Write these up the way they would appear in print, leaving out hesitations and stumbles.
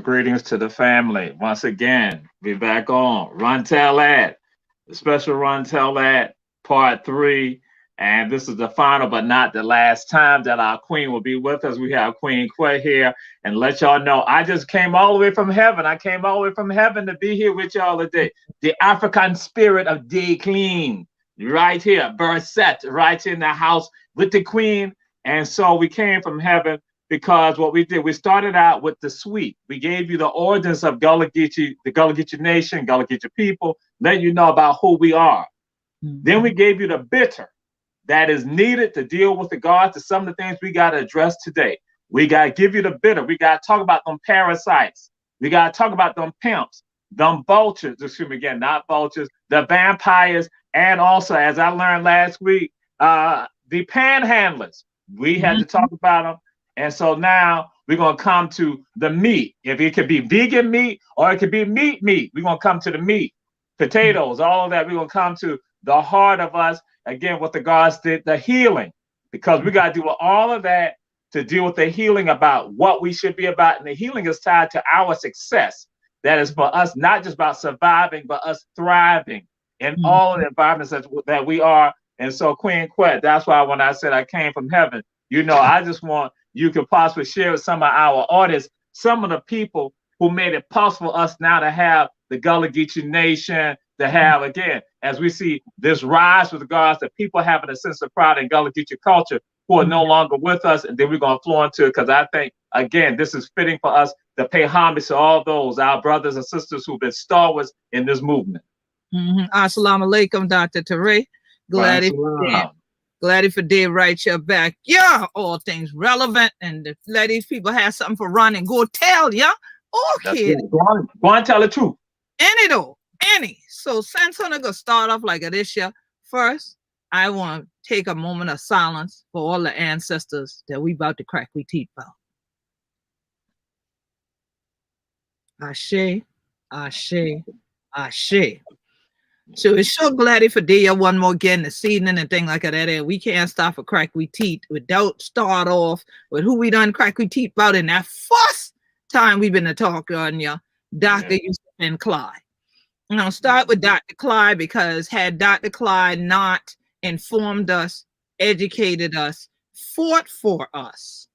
Greetings to the family. Once again, we're back on Run Tell That, the special Run Tell That part 3. And this is the final but not the last time that our queen will be with us. We have Queen Quet here. And let y'all know, I just came all the way from heaven. I came all the way from heaven to be here with y'all today. The African spirit of day clean, right here, Berset, right in the house with the queen. And so we came from heaven. Because what we did, we started out with the sweet. We gave you the origins of Gullah Geechee, the Gullah Geechee nation, Gullah Geechee people, letting you know about who we are. Then we gave you the bitter that is needed to deal with regards to some of the things we got to address today. We got to give you the bitter. We got to talk about them parasites. We got to talk about them pimps, them vultures, excuse me again, not vultures, the vampires, and also, as I learned last week, the panhandlers. We had to talk about them. And so now we're going to come to the meat. If it could be vegan meat or it could be meat, we're going to come to the meat, potatoes, all of that. We're going to come to the heart of us, again, with regards to the healing, because we got to do all of that to deal with the healing about what we should be about. And the healing is tied to our success. That is for us, not just about surviving, but us thriving in all of the environments that we are. And so Queen Quet, that's why when I said I came from heaven, I just want you could possibly share with some of our audience, some of the people who made it possible for us now to have the Gullah Geechee nation, to have, again, as we see this rise with regards to people having a sense of pride in Gullah Geechee culture who are no longer with us. And then we're going to flow into it because I think, again, this is fitting for us to pay homage to all those, our brothers and sisters who've been stalwarts in this movement. Assalamu alaikum, Dr. Toure. Glad for day right here back. Yeah, all things relevant. And if let these people have something for running, go tell ya. Okay. Go on, tell the truth. Any. So since I'm gonna start off like this year, first, I want to take a moment of silence for all the ancestors that we about to crack we teeth about. Ashe, Ashe, Ashe. So it's so glad for day one more again this evening and thing like that. And we can't stop for crack we teeth without start off with who we done crack we teeth about in that first time we've been to talk on you, Dr. Yusuf and Clyde. And I'll start with Dr. Clyde because had Dr. Clyde not informed us, educated us, fought for us,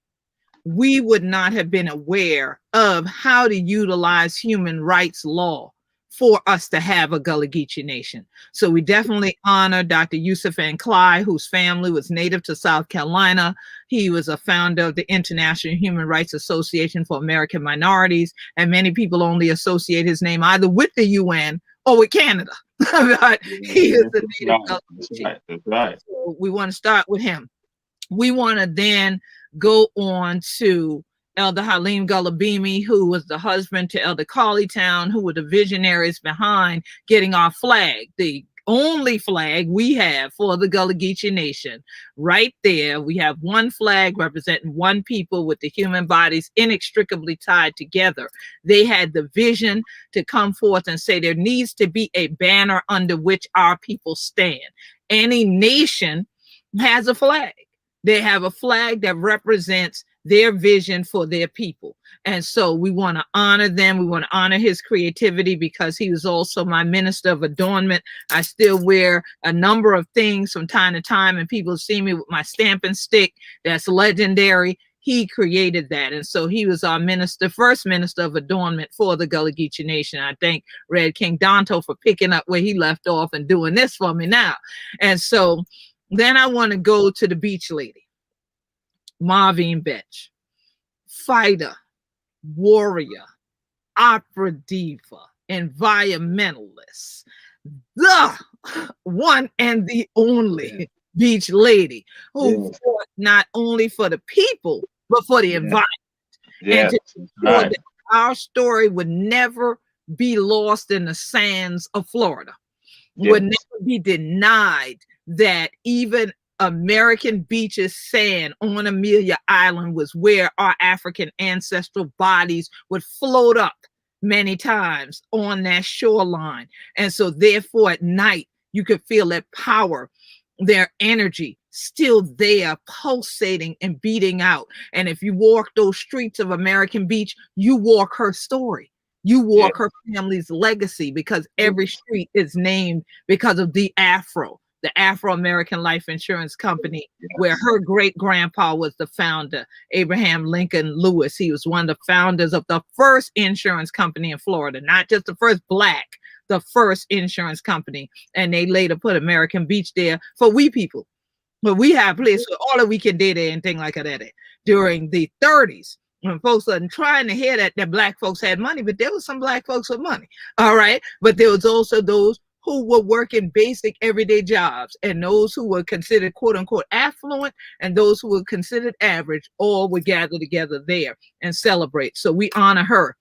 we would not have been aware of how to utilize human rights law for us to have a Gullah Geechee nation. So we definitely honor Dr. Yusuf and Clyde, whose family was native to South Carolina. He was a founder of the International Human Rights Association for American Minorities, and many people only associate his name either with the UN or with Canada. But he is a native Gullah Geechee. That's right. So we want to start with him. We want to then go on to Elder Halim Gullah-Beamy, who was the husband to Elder Carley Town, who were the visionaries behind getting our flag, the only flag we have for the Gullah Geechee Nation. Right there, we have one flag representing one people with the human bodies inextricably tied together. They had the vision to come forth and say there needs to be a banner under which our people stand. Any nation has a flag. They have a flag that represents their vision for their people. And so we want to honor them. We want to honor his creativity because he was also my minister of adornment. I still wear a number of things from time to time, and people see me with my stamping stick. That's legendary. He created that. And so he was our minister, first minister of adornment for the Gullah Geechee Nation. I thank Red King Donto for picking up where he left off and doing this for me now. And so then I want to go to the beach lady, Marvin Betch, fighter, warrior, opera diva, environmentalist, the one and the only beach lady who fought not only for the people, but for the environment. And to ensure that our story would never be lost in the sands of Florida, would never be denied that even American beaches sand on Amelia Island was where our African ancestral bodies would float up many times on that shoreline. And so therefore at night, you could feel that power, their energy still there, pulsating and beating out. And if you walk those streets of American Beach, you walk her story. You walk her family's legacy, because every street is named because of the Afro-American Life Insurance Company, where her great-grandpa was the founder, Abraham Lincoln Lewis. He was one of the founders of the first insurance company in Florida, not just the first Black, the first insurance company. And they later put American Beach there for we people. But we have places where all that we can do there and things like that. During the 30s, when folks wasn't trying to hear that Black folks had money, but there was some Black folks with money, all right? But there was also those who were working basic everyday jobs, and those who were considered quote unquote affluent, and those who were considered average, all would gather together there and celebrate. So we honor her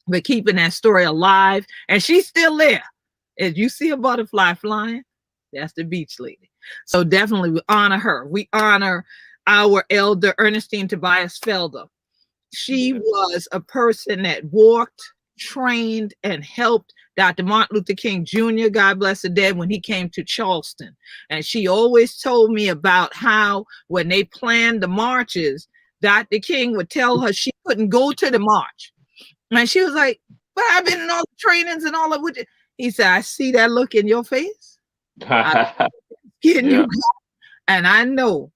for keeping that story alive, and she's still there. As you see a butterfly flying, that's the beach lady. So definitely we honor her. We honor our elder Ernestine Tobias Felder. She was a person that walked, trained, and helped Dr. Martin Luther King Jr., God bless the dead, when he came to Charleston. And she always told me about how when they planned the marches, Dr. King would tell her she couldn't go to the march. And she was like, but I've been in all the trainings and all of it. He said, I see that look in your face. And I know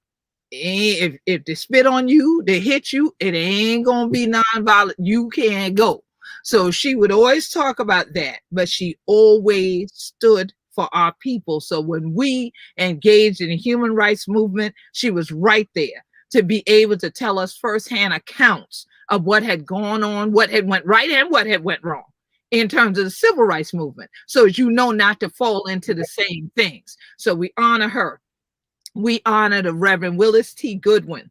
if they spit on you, they hit you, it ain't gonna be nonviolent. You can't go. So she would always talk about that, but she always stood for our people. So when we engaged in the human rights movement, she was right there to be able to tell us firsthand accounts of what had gone on, what had went right and what had went wrong in terms of the civil rights movement. So as you know, not to fall into the same things. So we honor her. We honor the Reverend Willis T. Goodwin,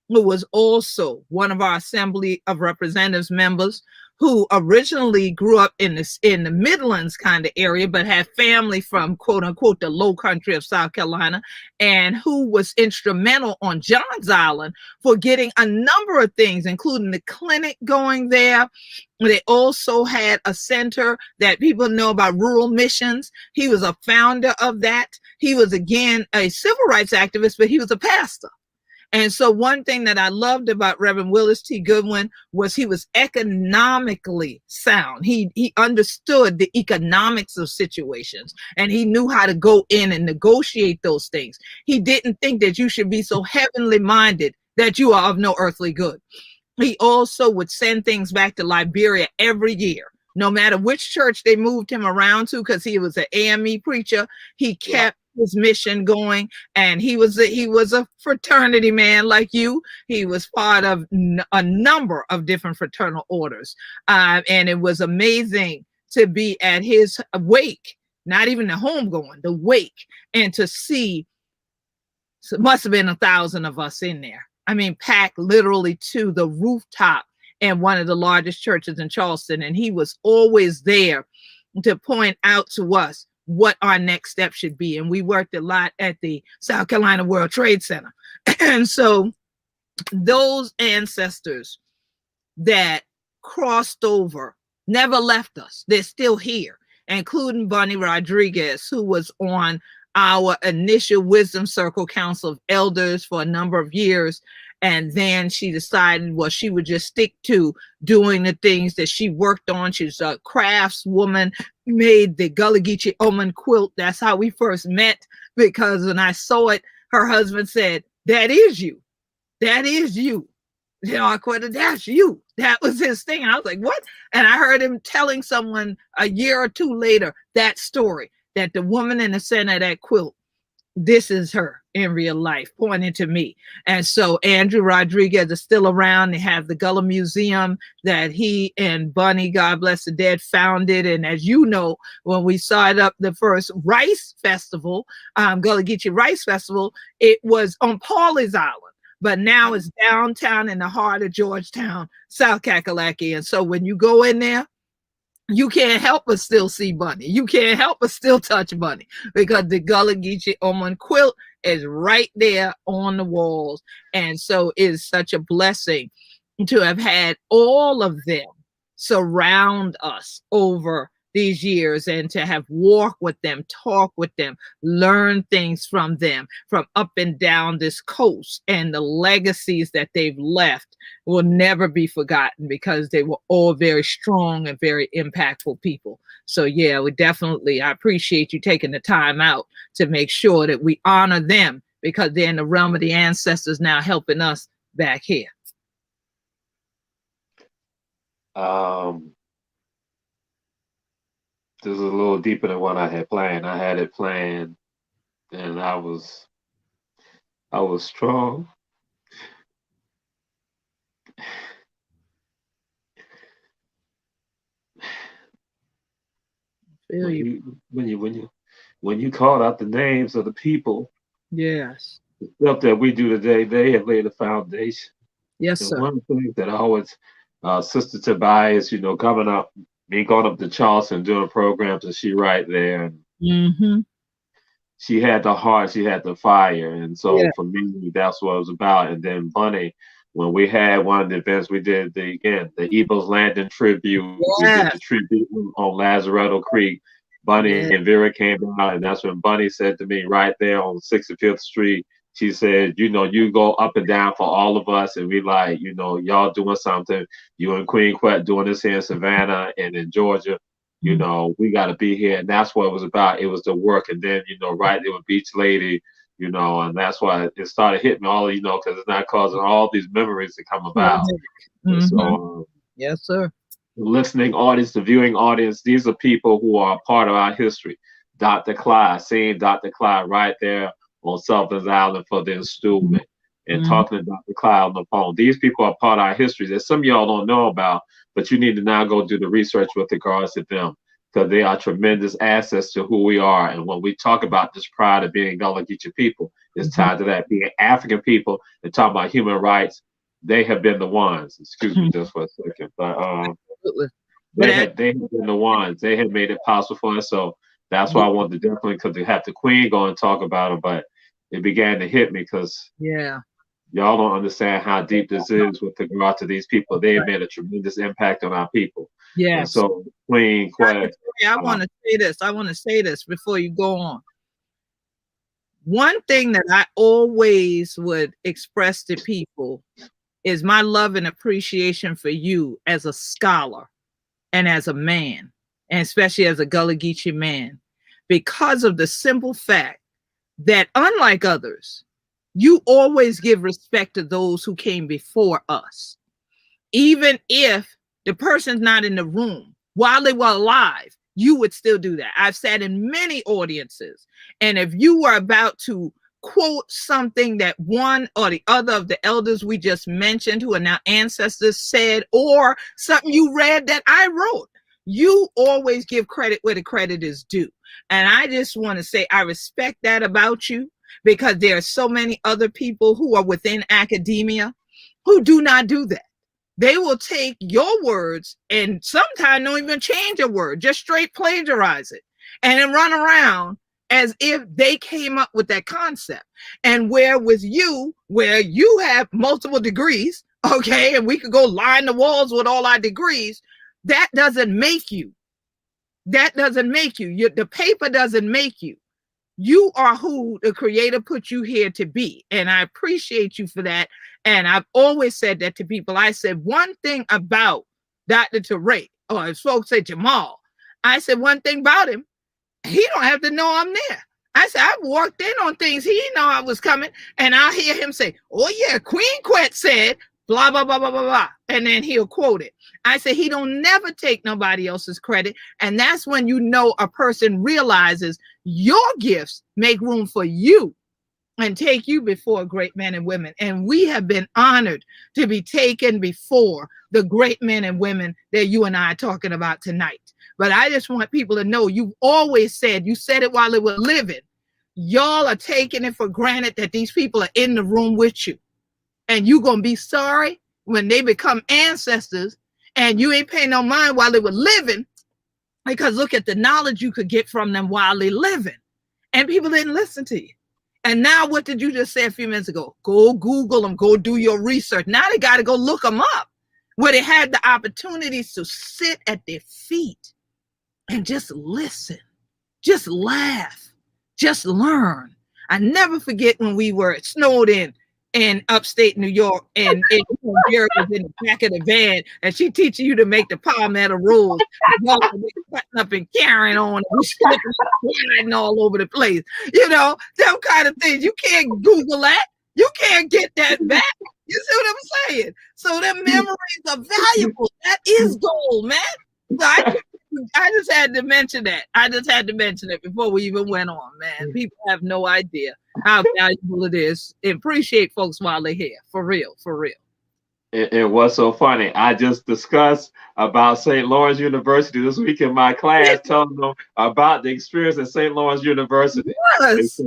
who was also one of our Assembly of Representatives members, who originally grew up in the Midlands kind of area, but had family from quote unquote the low country of South Carolina, and who was instrumental on Johns Island for getting a number of things, including the clinic going there. They also had a center that people know about, rural missions. He was a founder of that. He was, again, a civil rights activist, but he was a pastor. And so one thing that I loved about Reverend Willis T. Goodwin was he was economically sound. He understood the economics of situations, and he knew how to go in and negotiate those things. He didn't think that you should be so heavenly minded that you are of no earthly good. He also would send things back to Liberia every year, no matter which church they moved him around to, because he was an AME preacher. He kept his mission going, and he was a fraternity man like you. He was part of a number of different fraternal orders, and it was amazing to be at his wake, not even the homegoing, the wake, and to see. So it must have been 1,000 of us in there. I mean, packed literally to the rooftop in one of the largest churches in Charleston, and he was always there to point out to us, what our next step should be. And we worked a lot at the South Carolina World Trade Center. And so those ancestors that crossed over never left us. They're still here, including Bunny Rodriguez, who was on our initial Wisdom Circle Council of Elders for a number of years. And then she decided, well, she would just stick to doing the things that she worked on. She's a craftswoman, made the Gullah Geechee Oman quilt. That's how we first met, because when I saw it, her husband said, "That is you. That is you." You know, I quit it. That's you. That was his thing. And I was like, what? And I heard him telling someone a year or two later that story, that the woman in the center of that quilt, this is her in real life, pointing to me. And so Andrew Rodriguez is still around. They have the Gullah Museum that he and Bunny, God bless the dead, founded. And as you know, when we started up the first rice festival, Gullah Geechee Rice Festival, it was on Pawleys Island. But now it's downtown in the heart of Georgetown, South Kakalaki. And so when you go in there, you can't help but still see Bunny. You can't help but still touch Bunny, because the Gullah Geechee Oman quilt is right there on the walls. And so it's such a blessing to have had all of them surround us over these years, and to have walked with them, talk with them, learn things from them, from up and down this coast. And the legacies that they've left will never be forgotten, because they were all very strong and very impactful people. So yeah, I appreciate you taking the time out to make sure that we honor them, because they're in the realm of the ancestors now, helping us back here. This is a little deeper than what I had planned. I had it planned, and I was strong. When you called out the names of the people, Yes, the stuff that we do today, they have laid a foundation. yes, And sir. one of the things that I always, Sister Tobias, going up to Charleston doing programs, and she right there, and Mm-hmm. she had the heart, she had the fire, and so Yeah. for me, that's what it was about. And then Bunny, when we had one of the events, we did the Eagles Landing tribute. We did the Yes. tribute on Lazaretto Creek. Bunny Yeah. and Vera came out, and that's when Bunny said to me right there on 65th Street, she said, you go up and down for all of us, and we like, y'all doing something. You and Queen Quet doing this here in Savannah and in Georgia. We got to be here. And that's what it was about. It was the work. And then, right there with Beach Lady, and that's why it started hitting me all, because it's not causing all these memories to come about. Mm-hmm. So, yes, sir. The listening audience, the viewing audience, these are people who are part of our history. Dr. Clyde, seeing Dr. Clyde right there on Sullivan's Island for the installment, and talking to Dr. Clyde on the phone. These people are part of our history that some of y'all don't know about, but you need to now go do the research with regards to them, because they are tremendous assets to who we are. And when we talk about this pride of being Gullah Geechee people, it's tied to that. Being African people and talking about human rights, they have been the ones. Excuse me just for a second. But they have been the ones. They have made it possible for us. So that's why I wanted to definitely, because they have the Queen go and talk about it. But it began to hit me because y'all don't understand how deep this is with regard to these people. They have made a tremendous impact on our people. Yes. And so Queen Quet. I want to say this. I want to say this before you go on. One thing that I always would express to people is my love and appreciation for you as a scholar and as a man, and especially as a Gullah Geechee man, because of the simple fact that, unlike others, you always give respect to those who came before us. Even if the person's not in the room while they were alive, you would still do that. I've sat in many audiences, and if you were about to quote something that one or the other of the elders we just mentioned, who are now ancestors, said, or something you read that I wrote, you always give credit where the credit is due. And I just want to say I respect that about you, because there are so many other people who are within academia who do not do that. They will take your words and sometimes don't even change a word, just straight plagiarize it. and then run around as if they came up with that concept. And where with you, where you have multiple degrees, okay, and we could go line the walls with all our degrees, that doesn't make you. That doesn't make you. The paper doesn't make you. You are who the creator put you here to be. And I appreciate you for that. And I've always said that to people. I said one thing about Dr. Toure, or as folks say Jamal, I said one thing about him, he don't have to know I'm there. I said, I've walked in on things he didn't know I was coming, and I'll hear him say, oh yeah, Queen Quet said, blah, blah, blah, blah, blah, blah. And then he'll quote it. I said, he don't never take nobody else's credit. And that's when you know a person realizes your gifts make room for you and take you before great men and women. And we have been honored to be taken before the great men and women that you and I are talking about tonight. But I just want people to know, you've always said, you said it while they were living, y'all are taking it for granted that these people are in the room with you. And you're going to be sorry when they become ancestors and you ain't paying no mind while they were living, because look at the knowledge you could get from them while they're living. And people didn't listen to you. And now what did you just say a few minutes ago? Go Google them, go do your research. Now they got to go look them up, where they had the opportunities to sit at their feet and just listen, just laugh, just learn. I never forget when we were snowed in upstate New York, and Jerry was in the back of the van, and she teaching you to make the palmetto rolls, cutting up and carrying on, and sliding all over the place. You know, them kind of things. You can't Google that. You can't get that back. You see what I'm saying? So them memories are valuable. That is gold, man. So I just had to mention that. I just had to mention it before we even went on, man. People have no idea how valuable it is. And appreciate folks while they're here. For real, for real. It was so funny. I just discussed about St. Lawrence University this week in my class, telling them about the experience at St. Lawrence University. Yes.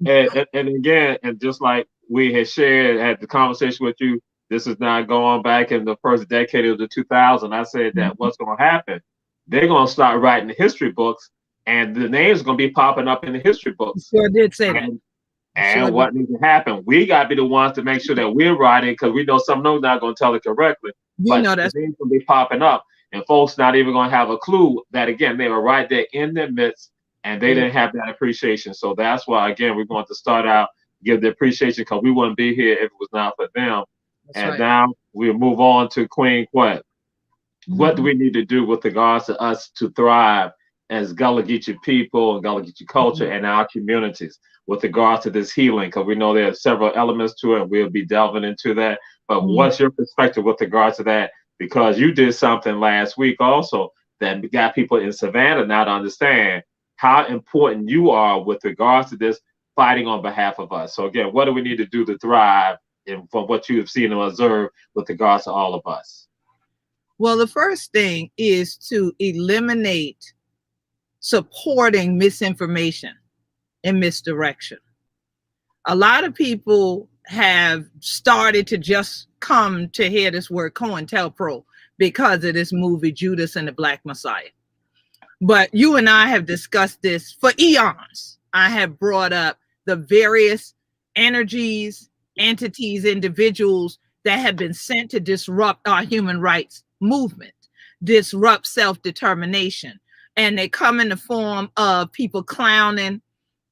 And again, and just like we had shared at the conversation with you, this is now going back in the first decade of the 2000s. I said that what's going to happen? They're going to start writing the history books, and the names are going to be popping up in the history books. Sure did say that. And what needs to happen? We got to be the ones to make sure that we're writing, because we know some of them not going to tell it correctly. You know that's the names going to be popping up, and folks not even going to have a clue that, again, they were right there in their midst, and they didn't have that appreciation. So that's why, again, we're going to start out, give the appreciation, because we wouldn't be here if it was not for them. That's right. Now we'll move on to Queen Quet. What do we need to do with regards to us to thrive as Gullah Geechee people and Gullah Geechee culture and our communities with regards to this healing? Because we know there are several elements to it, and we'll be delving into that. But what's your perspective with regards to that? Because you did something last week also that got people in Savannah now to understand how important you are with regards to this fighting on behalf of us. So again, what do we need to do to thrive from what you have seen and observed with regards to all of us? Well, the first thing is to eliminate supporting misinformation and misdirection. A lot of people have started to just come to hear this word COINTELPRO because of this movie, Judas and the Black Messiah. But you and I have discussed this for eons. I have brought up the various energies, entities, individuals that have been sent to disrupt our human rights movement, disrupt self-determination. And they come in the form of people clowning,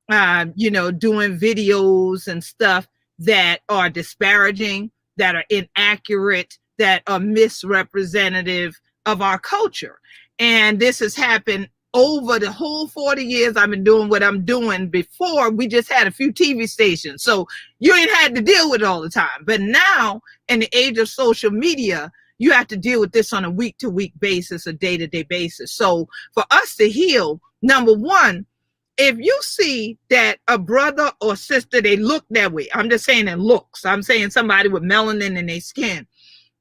doing videos and stuff that are disparaging, that are inaccurate, that are misrepresentative of our culture. And this has happened over the whole 40 years I've been doing what I'm doing. Before, we just had a few TV stations, so you ain't had to deal with it all the time. But now, in the age of social media, you have to deal with this on a week-to-week basis, a day-to-day basis. So for us to heal, number one, if you see that a brother or sister, they look that way, I'm just saying in looks, I'm saying somebody with melanin in their skin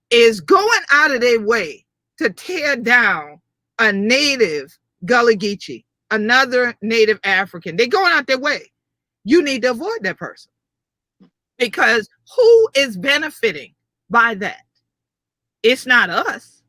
is going out of their way to tear down a native Gullah Geechee, another native African, they're going out their way. You need to avoid that person, because who is benefiting by that? It's not us.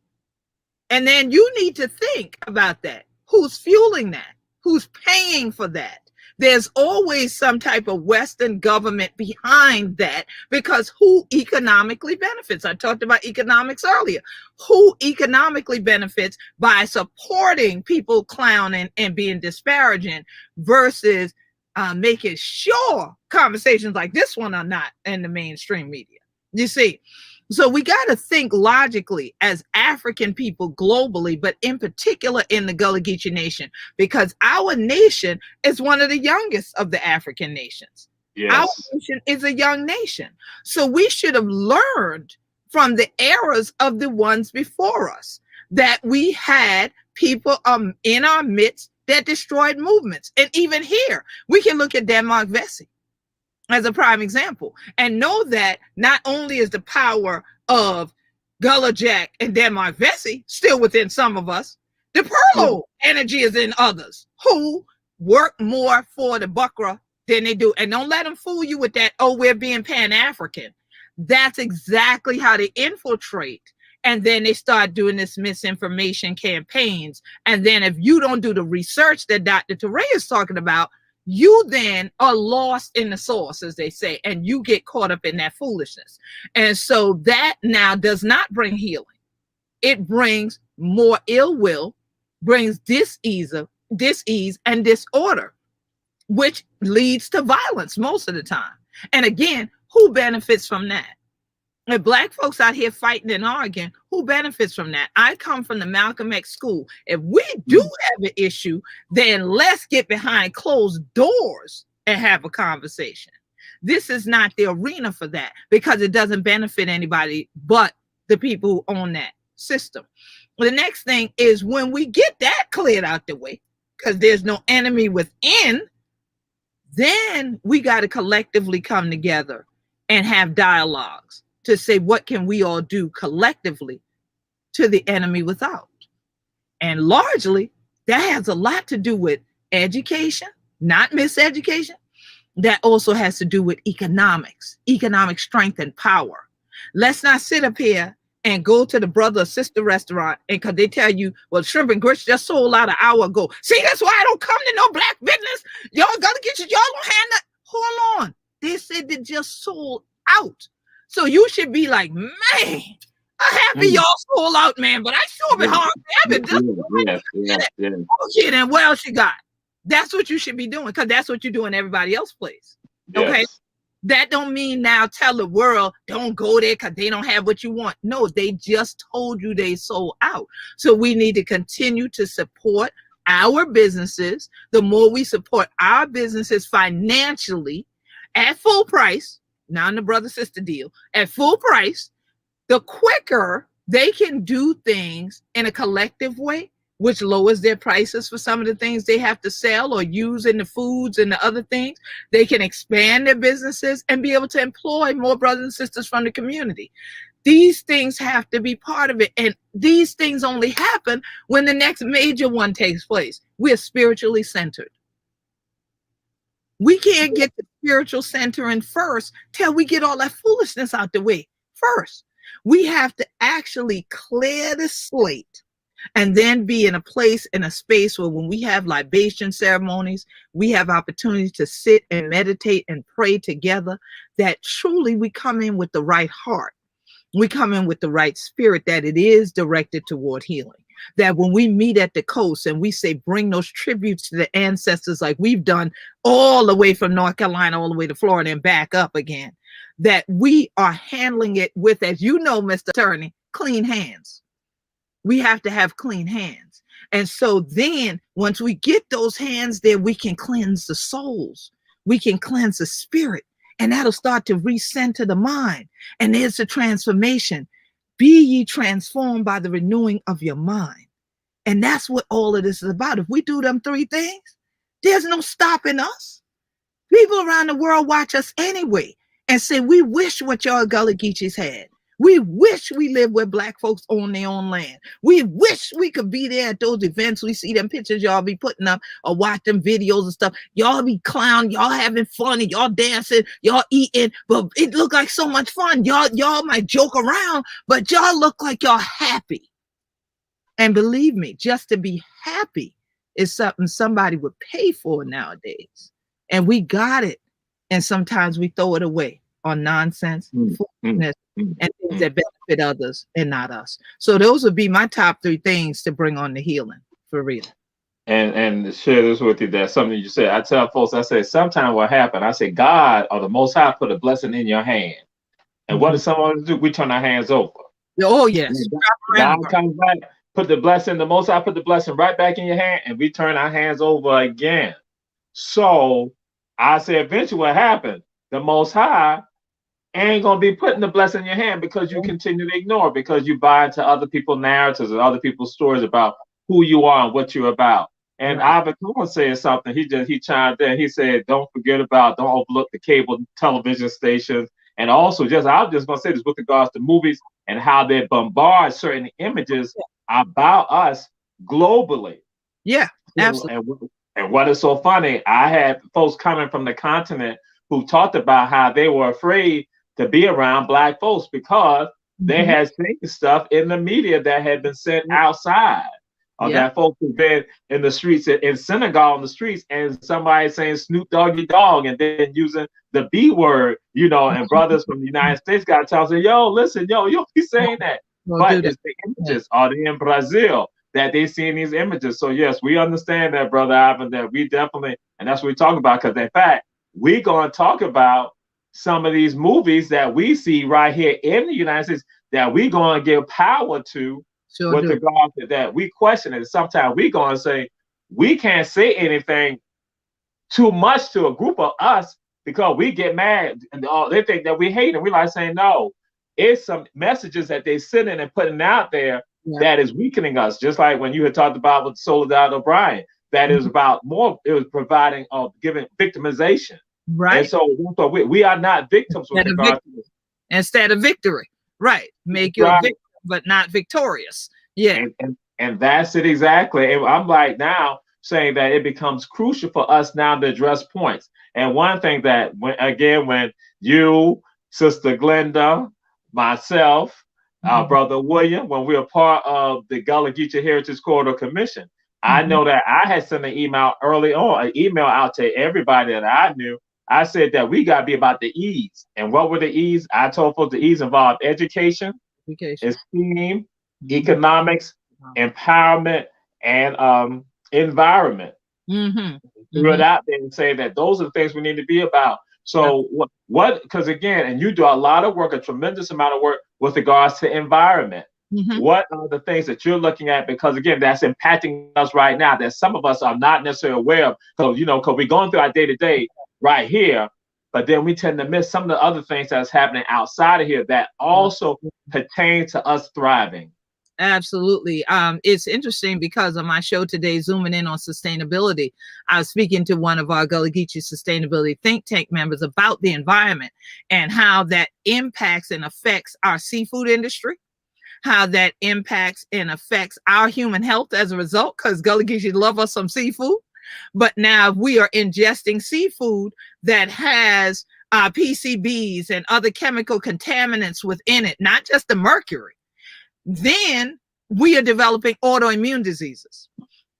And then you need to think about that. Who's fueling that? Who's paying for that? There's always some type of Western government behind that, because who economically benefits? I talked about economics earlier. Who economically benefits by supporting people clowning and being disparaging versus making sure conversations like this one are not in the mainstream media? You see? So we got to think logically as African people globally, but in particular in the Gullah Geechee Nation, because our nation is one of the youngest of the African nations. Yes. Our nation is a young nation. So we should have learned from the eras of the ones before us that we had people in our midst that destroyed movements. And even here, we can look at Denmark Vesey as a prime example, and know that not only is the power of Gullah Jack and Denmark Vesey still within some of us, the Perlo energy is in others who work more for the Buckra than they do. And don't let them fool you with that, oh, we're being Pan-African. That's exactly how they infiltrate. And then they start doing this misinformation campaigns. And then if you don't do the research that Dr. Toure is talking about, you then are lost in the sauce, as they say, and you get caught up in that foolishness. And so that now does not bring healing. It brings more ill will, brings dis-ease and disorder, which leads to violence most of the time. And again, who benefits from that? If Black folks out here fighting and arguing, who benefits from that? I come from the Malcolm X school. If we do have an issue, then let's get behind closed doors and have a conversation. This is not the arena for that, because it doesn't benefit anybody but the people who own that system. The next thing is, when we get that cleared out the way, because there's no enemy within, then we got to collectively come together and have dialogues to say, what can we all do collectively to the enemy without? And largely, that has a lot to do with education, not miseducation. That also has to do with economics, economic strength and power. Let's not sit up here and go to the brother or sister restaurant, and because they tell you, well, shrimp and grits just sold out an hour ago. See, that's why I don't come to no Black business. Y'all gotta get y'all don't have that. Hold on. They said they just sold out. So you should be like, man, I'm happy y'all sold out, man, but I sure been hard. Okay, then what else you got? That's what you should be doing, because that's what you do in everybody else's place. Okay. Yes. That don't mean now tell the world don't go there because they don't have what you want. No, they just told you they sold out. So we need to continue to support our businesses. The more we support our businesses financially at full price, not in the brother-sister deal, at full price, the quicker they can do things in a collective way, which lowers their prices for some of the things they have to sell or use in the foods and the other things. They can expand their businesses and be able to employ more brothers and sisters from the community. These things have to be part of it. And these things only happen when the next major one takes place. We're spiritually centered. We can't get the spiritual centering first till we get all that foolishness out the way first. We have to actually clear the slate and then be in a place, in a space where when we have libation ceremonies, we have opportunities to sit and meditate and pray together, that truly we come in with the right heart. We come in with the right spirit, that it is directed toward healing. That when we meet at the coast and we say, bring those tributes to the ancestors, like we've done all the way from North Carolina, all the way to Florida and back up again, that we are handling it with, as you know, Mr. Attorney, clean hands. We have to have clean hands. And so then once we get those hands there, we can cleanse the souls. We can cleanse the spirit, and that'll start to recenter the mind. And there's the transformation. Be ye transformed by the renewing of your mind. And that's what all of this is about. If we do them three things, there's no stopping us. People around the world watch us anyway and say, we wish what y'all Gullah Geechees had. We wish we lived where Black folks own their own land. We wish we could be there at those events. We see them pictures y'all be putting up or watch them videos and stuff. Y'all be clowning, y'all having fun, and y'all dancing, y'all eating, but it look like so much fun. Y'all might joke around, but y'all look like y'all happy. And believe me, just to be happy is something somebody would pay for nowadays. And we got it. And sometimes we throw it away on nonsense, foolishness, and things that benefit others and not us. So those would be my top 3 things to bring on the healing for real. And to share this with you, that something you said. I tell folks, I say, sometimes what happened, I say, God or the Most High put a blessing in your hand. And what does someone do? We turn our hands over. Oh, yes. God comes back, put the blessing, the Most High put the blessing right back in your hand, and we turn our hands over again. So I say, eventually what happened? The Most High ain't going to be putting the blessing in your hand because you continue to ignore it, because you buy into other people's narratives and other people's stories about who you are and what you're about. And Ivan Cohen said something. He chimed in. He said, don't overlook the cable television stations. And also, I was just going to say this with regards to movies and how they bombard certain images about us globally. Yeah, absolutely. And what is so funny, I had folks coming from the continent who talked about how they were afraid to be around Black folks because they had seen stuff in the media that had been sent outside. That folks have been in the streets, in Senegal on the streets, and somebody saying Snoop Doggy Dog and then using the B word, and brothers from the United States got to tell us, yo, listen, you be saying that. But it's the images, are they in Brazil that they seeing these images? So yes, we understand that, Brother Ivan, that we definitely, and that's what we talk about, because in fact, we're going to talk about some of these movies that we see right here in the United States that we're going to give power to. With regard to that, we question it. Sometimes we going to say we can't say anything too much to a group of us because we get mad and they think that we hate them. We like saying no. It's some messages that they sending and putting out there that is weakening us. Just like when you had talked about with Soledad O'Brien, that is about more. It was providing giving victimization. Right. And so we are not victims with regard to this. Instead of victory. Right. Make you a victim, but not victorious. Yeah. And that's it exactly. And I'm like now saying that it becomes crucial for us now to address points. And one thing that when you, Sister Glenda, myself, our brother William, when we were part of the Gullah Geechee Heritage Corridor Commission, I know that I had sent an email early on, an email out to everybody that I knew. I said that we got to be about the E's. And what were the E's? I told folks the E's involved education, esteem, economics, empowerment, and environment. Threw it out there and say that those are the things we need to be about. So what? Because again, and you do a lot of work, a tremendous amount of work with regards to environment. What are the things that you're looking at? Because again, that's impacting us right now that some of us are not necessarily aware of. So because we're going through our day-to-day right here, but then we tend to miss some of the other things that's happening outside of here that also pertain to us thriving. Absolutely. It's interesting because on my show today, zooming in on sustainability, I was speaking to one of our Gullah Geechee sustainability think tank members about the environment and how that impacts and affects our seafood industry, how that impacts and affects our human health as a result, because Gullah Geechee love us some seafood. But now we are ingesting seafood that has PCBs and other chemical contaminants within it, not just the mercury. Then we are developing autoimmune diseases.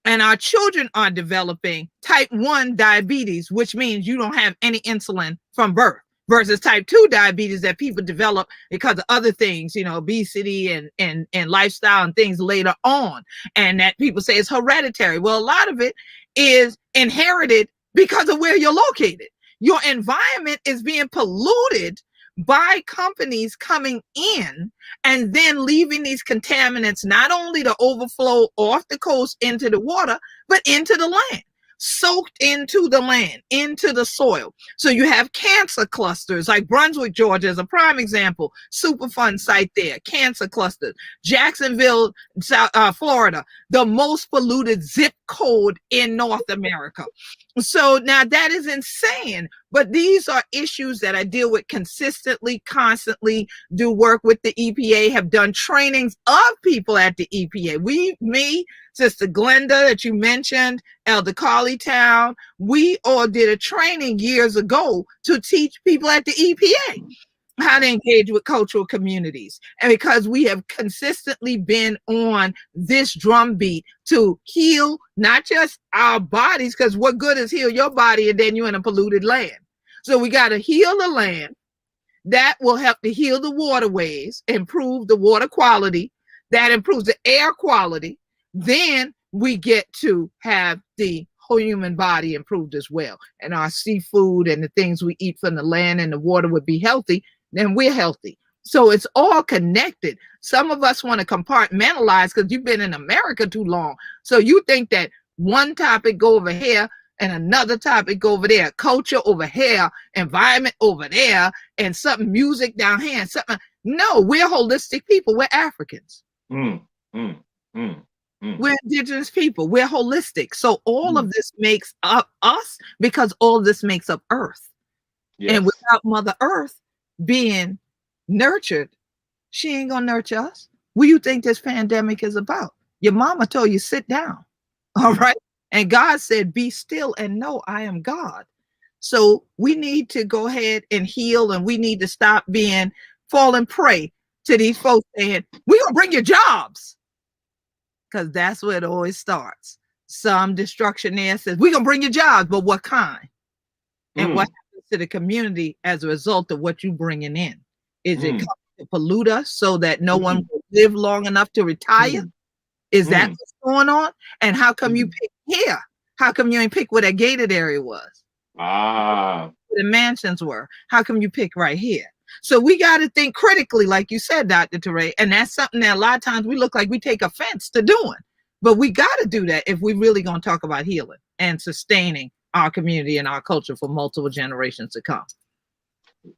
And our children are developing type 1 diabetes, which means you don't have any insulin from birth, versus type 2 diabetes that people develop because of other things, obesity and lifestyle and things later on. And that people say is hereditary. Well, a lot of it is inherited because of where you're located. Your environment is being polluted by companies coming in and then leaving these contaminants not only to overflow off the coast into the water, but into the land, soaked into the land, into the soil. So you have cancer clusters like Brunswick, Georgia is a prime example. Superfund site there, cancer clusters. Jacksonville, Florida, the most polluted zip code in North America. So now that is insane, but these are issues that I deal with consistently, constantly, do work with the EPA, have done trainings of people at the EPA. Me, Sister Glenda that you mentioned, Elder Carleytown, we all did a training years ago to teach people at the EPA. how to engage with cultural communities. And because we have consistently been on this drumbeat to heal not just our bodies, because what good is heal your body and then you're in a polluted land. So we got to heal the land. That will help to heal the waterways, improve the water quality. That improves the air quality. Then we get to have the whole human body improved as well. And our seafood and the things we eat from the land and the water would be healthy. Then we're healthy. So it's all connected. Some of us want to compartmentalize because you've been in America too long. So you think that one topic go over here and another topic go over there, culture over here, environment over there, and something music down here. And something. No, we're holistic people. We're Africans. We're indigenous people. We're holistic. So all of this makes up us because all of this makes up Earth. Yes. And without Mother Earth being nurtured, she ain't gonna nurture us. What do you think this pandemic is about? Your mama told you sit down. All right. And God said, be still and know I am God. So we need to go ahead and heal, and we need to stop falling prey to these folks saying, we're gonna bring you jobs. Because that's where it always starts. Some destructionaire says, we're gonna bring you jobs, but what kind? And what happens to the community as a result of what you're bringing in? Is it to pollute us so that no one will live long enough to retire? Is that what's going on? And how come you pick here? How come you ain't pick where that gated area was? Where the mansions were. How come you pick right here? So we got to think critically, like you said, Dr. Toure, and that's something that a lot of times we look like we take offense to doing. But we got to do that if we really going to talk about healing and sustaining our community and our culture for multiple generations to come.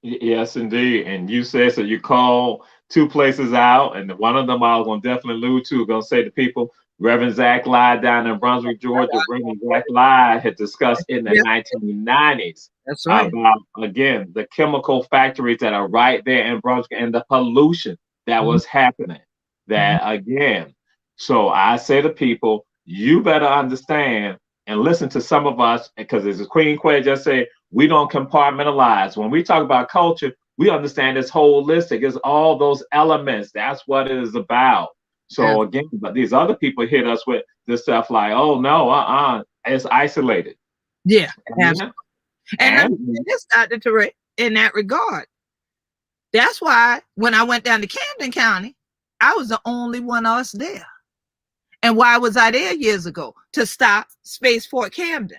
Yes, indeed. And you said, so you call two places out, and one of them I was going to definitely allude to, going to say to people, Reverend Zach Lye down in Brunswick, Georgia. Reverend Zach Lye had discussed in the 1990s That's right. about, again, the chemical factories that are right there in Brunswick and the pollution that was happening. That, again, so I say to people, you better understand and listen to some of us, because as Queen Quet just said, we don't compartmentalize. When we talk about culture, we understand it's holistic. It's all those elements. That's what it is about. So again, but these other people hit us with this stuff like, oh no, it's isolated. Yeah, absolutely. And this, Dr. Toure, in that regard, that's why when I went down to Camden County, I was the only one of us there. And why was I there years ago? To stop Spaceport Camden.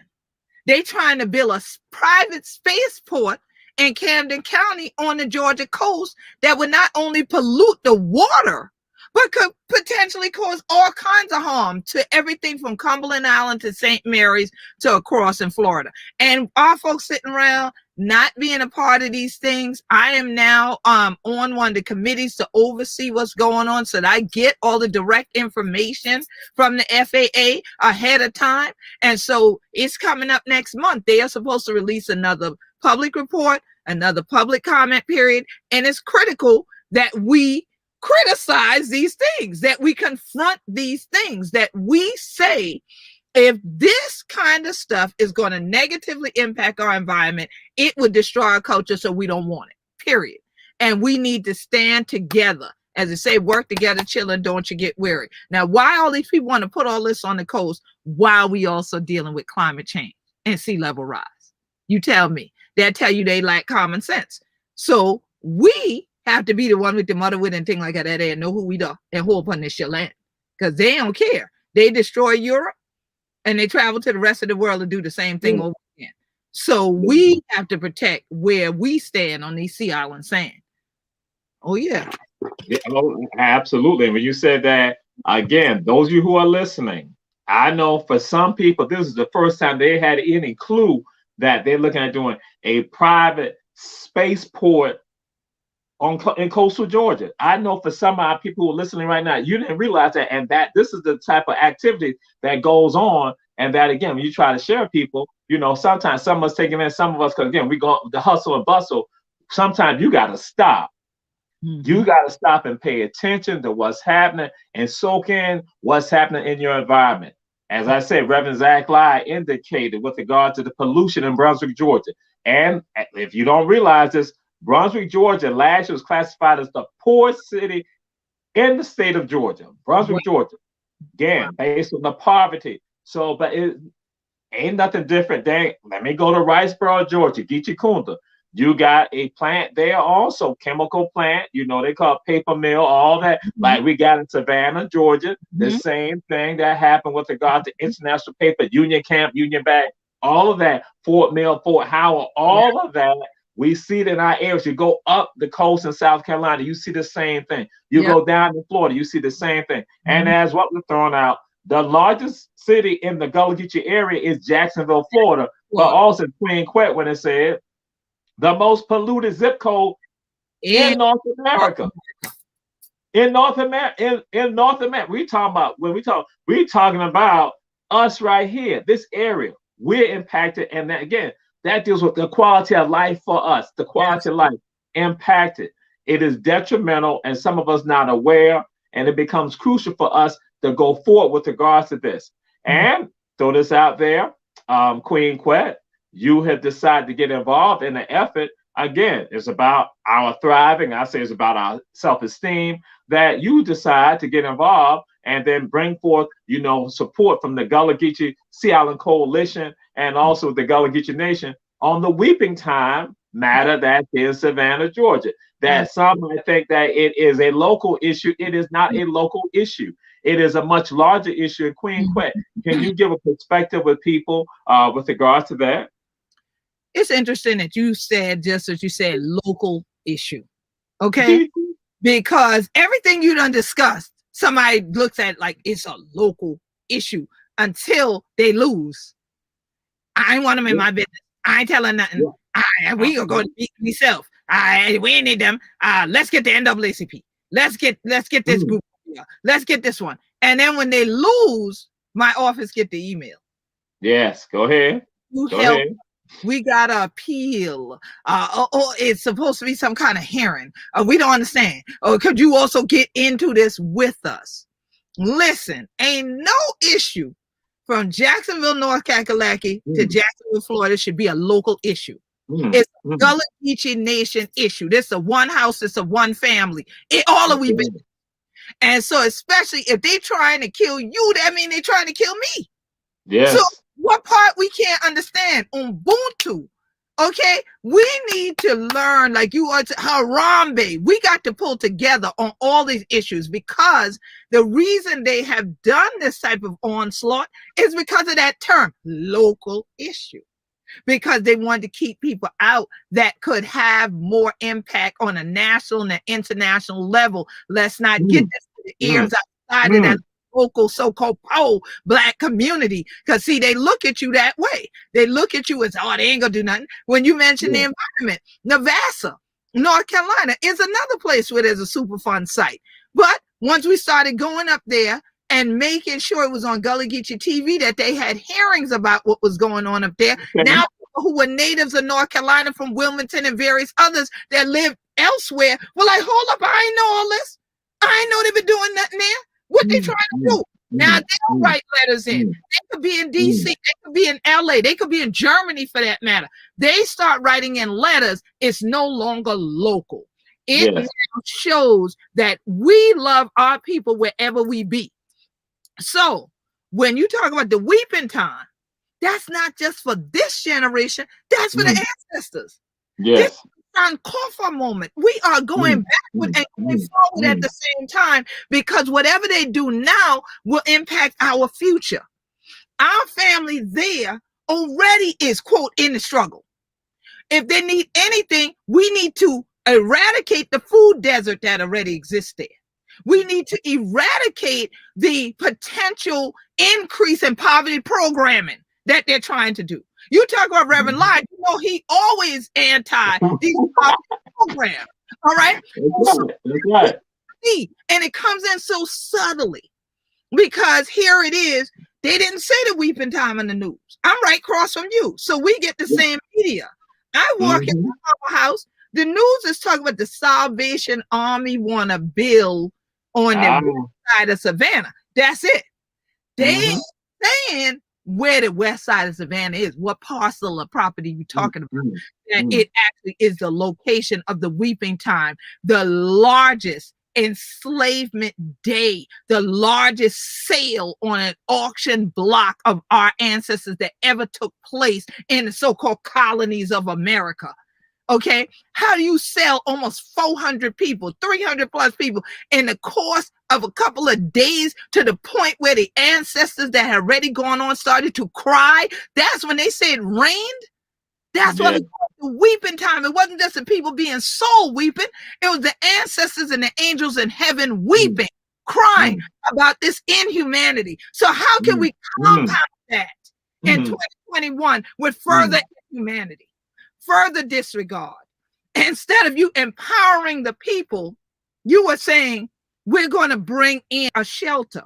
They trying to build a private spaceport in Camden County on the Georgia coast that would not only pollute the water, but could potentially cause all kinds of harm to everything from Cumberland Island to St. Mary's to across in Florida. And our folks sitting around not being a part of these things. I am now on one of the committees to oversee what's going on so that I get all the direct information from the FAA ahead of time. And so it's coming up next month. They are supposed to release another public report, another public comment period. And it's critical that we criticize these things, that we confront these things, that we say, if this kind of stuff is going to negatively impact our environment, it would destroy our culture, so we don't want it, period. And we need to stand together. As I say, work together, children, don't you get weary. Now, why all these people want to put all this on the coast while we also dealing with climate change and sea level rise? You tell me. They'll tell you they lack common sense. So we have to be the one with the mother with and thing like that and know who we are and who upon this shit land. Because they don't care. They destroy Europe and they travel to the rest of the world to do the same thing over again. So we have to protect where we stand on these sea islands saying, oh yeah. Absolutely. When you said that, again, those of you who are listening, I know for some people, this is the first time they had any clue that they're looking at doing a private spaceport in coastal Georgia. I know for some of our people who are listening right now, you didn't realize that, and that this is the type of activity that goes on, and that again, when you try to share people, you know, sometimes some of us taking in, some of us, because again, we go the hustle and bustle. Sometimes you got to stop. You got to stop and pay attention to what's happening and soak in what's happening in your environment. As I said, Reverend Zach Lye indicated with regard to the pollution in Brunswick, Georgia. And if you don't realize this, Brunswick, Georgia, last year was classified as the poorest city in the state of Georgia. Brunswick, Georgia. Again, based on the poverty. So, but it ain't nothing different. Let me go to Riceboro, Georgia, Geechee. You got a plant there also, chemical plant, you know, they call it paper mill, all that. Like we got in Savannah, Georgia, the same thing that happened with regard to International Paper, Union Camp, Union Bag, all of that, Fort Mill, Fort Howard, all of that. We see it in our areas. You go up the coast in South Carolina, you see the same thing. You go down in Florida, you see the same thing. And as what was thrown out, the largest city in the Gullah Geechee area is Jacksonville, Florida, but also Queen Quet when it said the most polluted zip code in North America. In North America, in North America, we talking about us right here, this area. We're impacted, and that, again, that deals with the quality of life for us. The quality of life impacted. It is detrimental, and some of us not aware, and it becomes crucial for us to go forward with regards to this. And throw this out there, Queen Quet, you have decided to get involved in the effort. Again, it's about our thriving. I say it's about our self-esteem, that you decide to get involved and then bring forth, you know, support from the Gullah Geechee Sea Island Coalition and also the Gullah Geechee Nation on the weeping time matter that is Savannah, Georgia. That some might think that it is a local issue. It is not a local issue. It is a much larger issue. And Queen Quet, can you give a perspective with people with regards to that? It's interesting that you said, just as you said, local issue. Okay? Because everything you done discussed, somebody looks at like it's a local issue until they lose. I ain't want them in my business. I ain't telling nothing. We gonna go to myself. We need them. Let's get the NAACP. Let's get this group. Let's get this one. And then when they lose, my office get the email. Yes, go ahead. Go ahead. We got to appeal. It's supposed to be some kind of hearing. We don't understand. Could you also get into this with us? Listen, ain't no issue from Jacksonville, North Kakalaki to Jacksonville, Florida should be a local issue. It's a Gullah Geechee Nation issue. This is a one house. It's a one family. All of we been. And so, especially if they trying to kill you, that means they trying to kill me. Yes. So what part we can't understand? Ubuntu. Okay, we need to learn, like you are, Harambe. We got to pull together on all these issues, because the reason they have done this type of onslaught is because of that term, local issue. Because they wanted to keep people out that could have more impact on a national and an international level. Let's not get this to the ears outside of that local so-called Black community. Because see, they look at you that way. They look at you as, oh, they ain't gonna do nothing. When you mention the environment, Navassa, North Carolina is another place where there's a Superfund site. But once we started going up there and making sure it was on Gullah Geechee TV, that they had hearings about what was going on up there. Now, people who were natives of North Carolina from Wilmington and various others that live elsewhere were like, hold up, I ain't know all this. I ain't know they been doing nothing there. What they trying to do? Now they don't write letters in. They could be in DC, they could be in LA, they could be in Germany for that matter. They start writing in letters, it's no longer local. It now shows that we love our people wherever we be. So when you talk about the weeping time, that's not just for this generation, that's for the ancestors. Yes. This Sankofa moment. We are going backward and going forward at the same time, because whatever they do now will impact our future. Our family there already is, quote, in the struggle. If they need anything, we need to eradicate the food desert that already exists there. We need to eradicate the potential increase in poverty programming that they're trying to do. You talk about Reverend Lyon, you know he always anti these poverty programs. All right? That's right. And it comes in so subtly, because here it is. They didn't say the weeping time in the news. I'm right across from you. So we get the same media. I walk into our house. The news is talking about the Salvation Army want to build on the side of Savannah. That's it. They ain't saying where the west side of Savannah is, what parcel of property you talking about. And it actually is the location of the weeping time, the largest enslavement day, the largest sale on an auction block of our ancestors that ever took place in the so-called colonies of America. Okay, how do you sell almost 400 people, 300 plus people in the course of a couple of days to the point where the ancestors that had already gone on started to cry? That's when they said rained. That's what we call the weeping time. It wasn't just the people being soul weeping. It was the ancestors and the angels in heaven weeping, crying about this inhumanity. So how can we compound that in 2021 with further inhumanity? Further disregard. Instead of you empowering the people, you were saying, we're going to bring in a shelter.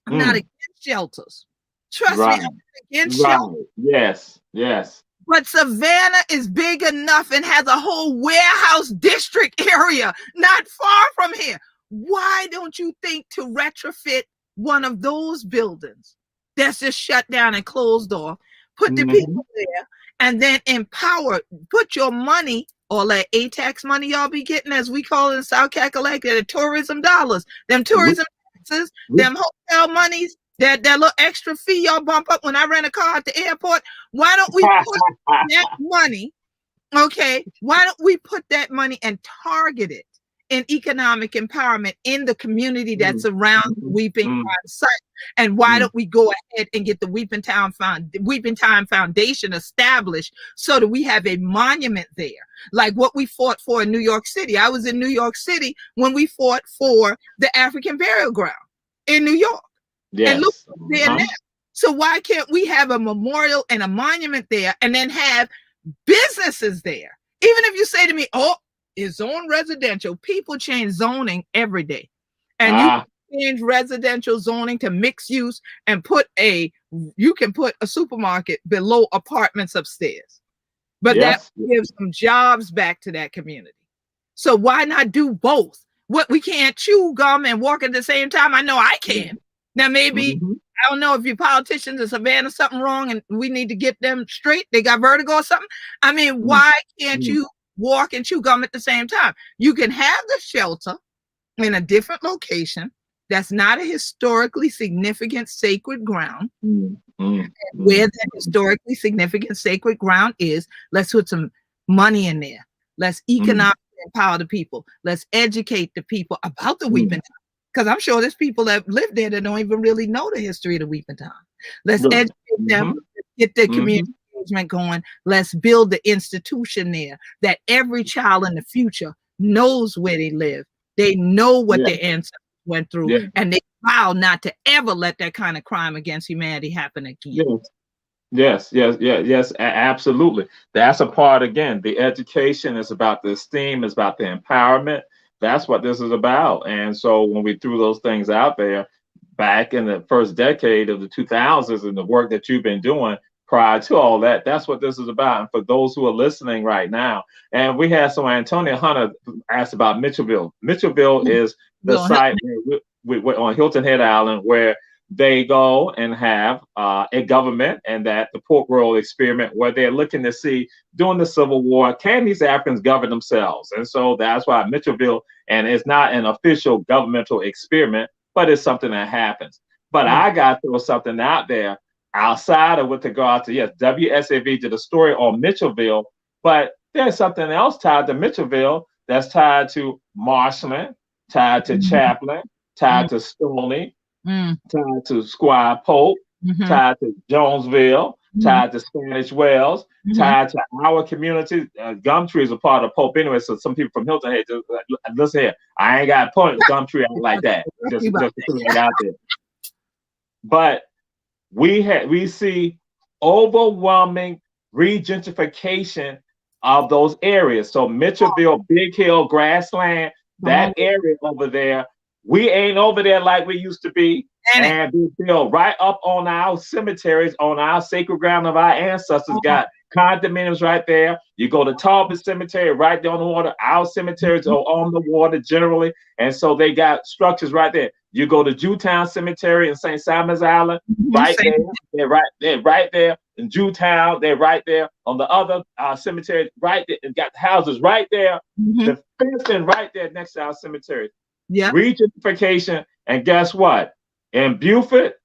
I'm not against shelters. Trust me, I'm not against shelters. Yes, yes. But Savannah is big enough and has a whole warehouse district area not far from here. Why don't you think to retrofit one of those buildings that's just shut down and closed off, put the people there, and then empower, put your money, all that A-tax money y'all be getting, as we call it in South Carolina, the tourism dollars, them tourism taxes, them hotel monies, that little extra fee y'all bump up when I rent a car at the airport. Why don't we put that money, okay, why don't we put that money and target it in economic empowerment in the community that's around Weeping site? And why don't we go ahead and get the Weeping Time Foundation established so that we have a monument there, like what we fought for in New York City. I was in New York City when we fought for the African burial ground in New York. Yes. And look there now. So why can't we have a memorial and a monument there and then have businesses there? Even if you say to me, oh, it's zone residential, people change zoning every day. And you change residential zoning to mixed use and you can put a supermarket below apartments upstairs. But that gives some jobs back to that community. So why not do both? What, we can't chew gum and walk at the same time? I know I can. Now, maybe, I don't know if you politicians in Savannah something wrong and we need to get them straight. They got vertigo or something. I mean, why can't you walk and chew gum at the same time? You can have the shelter in a different location that's not a historically significant sacred ground. Where that historically significant sacred ground is, let's put some money in there. Let's economically empower the people. Let's educate the people about the Weeping Time. Because I'm sure there's people that live there that don't even really know the history of the Weeping Time. Let's educate them, get their community engagement going. Let's build the institution there that every child in the future knows where they live. They know what their ancestors went through, and they vow not to ever let that kind of crime against humanity happen again. Yes, absolutely. That's a part, again, the education is about the esteem, is about the empowerment. That's what this is about. And so when we threw those things out there back in the first decade of the 2000s and the work that you've been doing prior to all that, that's what this is about. And for those who are listening right now, and we had some, Antonia Hunter asked about Mitchellville. Mitchellville is the site on Hilton Head Island where they go and have a government, and that the pork roll experiment where they're looking to see during the Civil War, can these Africans govern themselves? And so that's why Mitchellville, and it's not an official governmental experiment, but it's something that happens. But I got to throw something out there outside of with regard to, yes, WSAV did a story on Mitchellville, but there's something else tied to Mitchellville that's tied to Marshland, tied to Chaplin, tied to Stoney, tied to Squire Pope, tied to Jonesville, tied to Spanish Wells, tied to our community. Gumtree is a part of Pope anyway, so some people from Hilton Head, just listen here, I ain't got to point Gumtree out like that, just to put it out there. But we see overwhelming regentrification of those areas. So Mitchellville, Big Hill, Grassland, that area over there, we ain't over there like we used to be. and be built right up on our cemeteries, on our sacred ground of our ancestors. Got condominiums right there. You go to Talbot Cemetery, right there on the water. Our cemeteries are on the water generally, and so they got structures right there. You go to Jewtown Cemetery in St. Simon's Island, right there. They're right there in Jewtown. They're right there on the other cemetery, right there, and got the houses right there. The fencing right there next to our cemetery. Yeah. Regentification, and guess what? In Beaufort,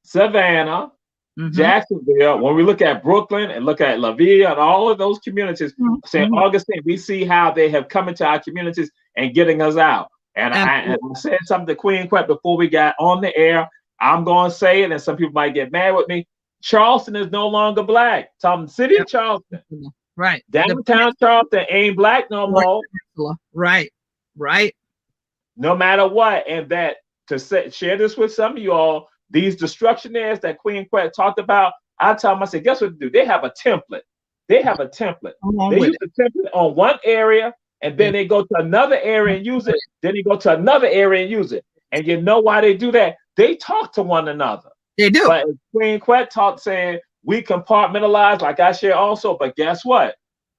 Savannah, Jacksonville, when we look at Brooklyn and look at La Villa and all of those communities, St. Augustine, we see how they have come into our communities and getting us out. And I said something to Queen Quet before we got on the air. I'm going to say it, and some people might get mad with me. Charleston is no longer black. Some city of Charleston. Right. Downtown Charleston ain't black no more. Right. No matter what. And that, to share this with some of you all, these destructionaires that Queen Quet talked about, I tell them, I said, guess what to do? They have a template. They use a template on one area, and then they go to another area and use it. Then they go to another area and use it. And you know why they do that? They talk to one another. They do. But Queen Quet talked saying, we compartmentalize, like I share also, but guess what?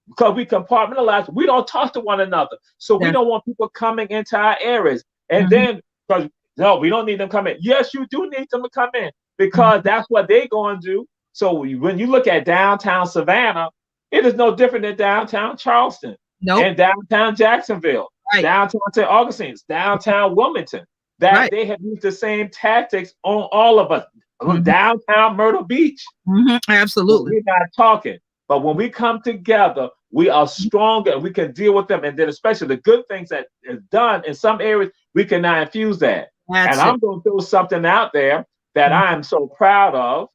Because we compartmentalize, we don't talk to one another. So we don't want people coming into our areas. And then, because no, we don't need them coming. Yes, you do need them to come in, because that's what they're going to do. So when you look at downtown Savannah, it is no different than downtown Charleston and downtown Jacksonville, downtown St. Augustine's, downtown Wilmington. That they have used the same tactics on all of us. Downtown Myrtle Beach. Absolutely. We're not talking. But when we come together, we are stronger and we can deal with them. And then especially the good things that is done in some areas, we can now infuse that. I'm going to throw something out there that I am so proud of.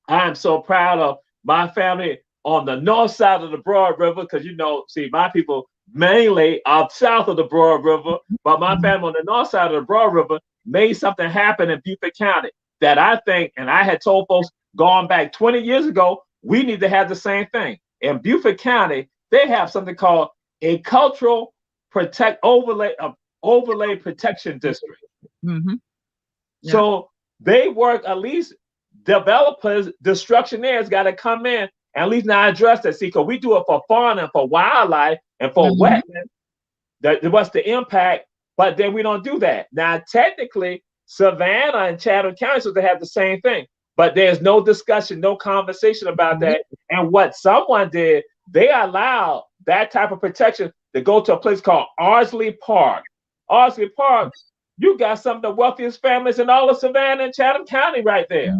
I am so proud of my family on the north side of the Broad River, because, you know, see, my people mainly are south of the Broad River, but my family on the north side of the Broad River made something happen in Beaufort County that I think, and I had told folks going back 20 years ago, we need to have the same thing. In Beaufort County, they have something called a cultural overlay protection district. So they work, at least developers, destructionaires got to come in and at least not address that. See, because we do it for fauna and for wildlife and for wetlands. What's the impact? But then we don't do that. Now, technically, Savannah and Chatham County, so they have the same thing. But there's no discussion, no conversation about that. And what someone did, they allowed that type of protection to go to a place called Ardsley Park. Ardsley Park, you got some of the wealthiest families in all of Savannah and Chatham County right there.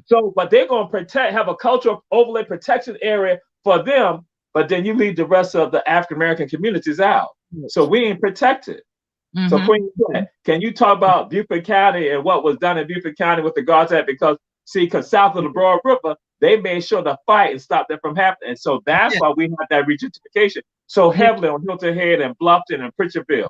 So, but they're going to have a cultural overlay protection area for them, but then you leave the rest of the African-American communities out. So we ain't protected. So Queen, can you talk about Beaufort County and what was done in Beaufort County with regards to that? Because south of the Broad River, they made sure to fight and stop that from happening. And so that's why we have that regentification so heavily on Hilton Head and Bluffton and Pritchardville.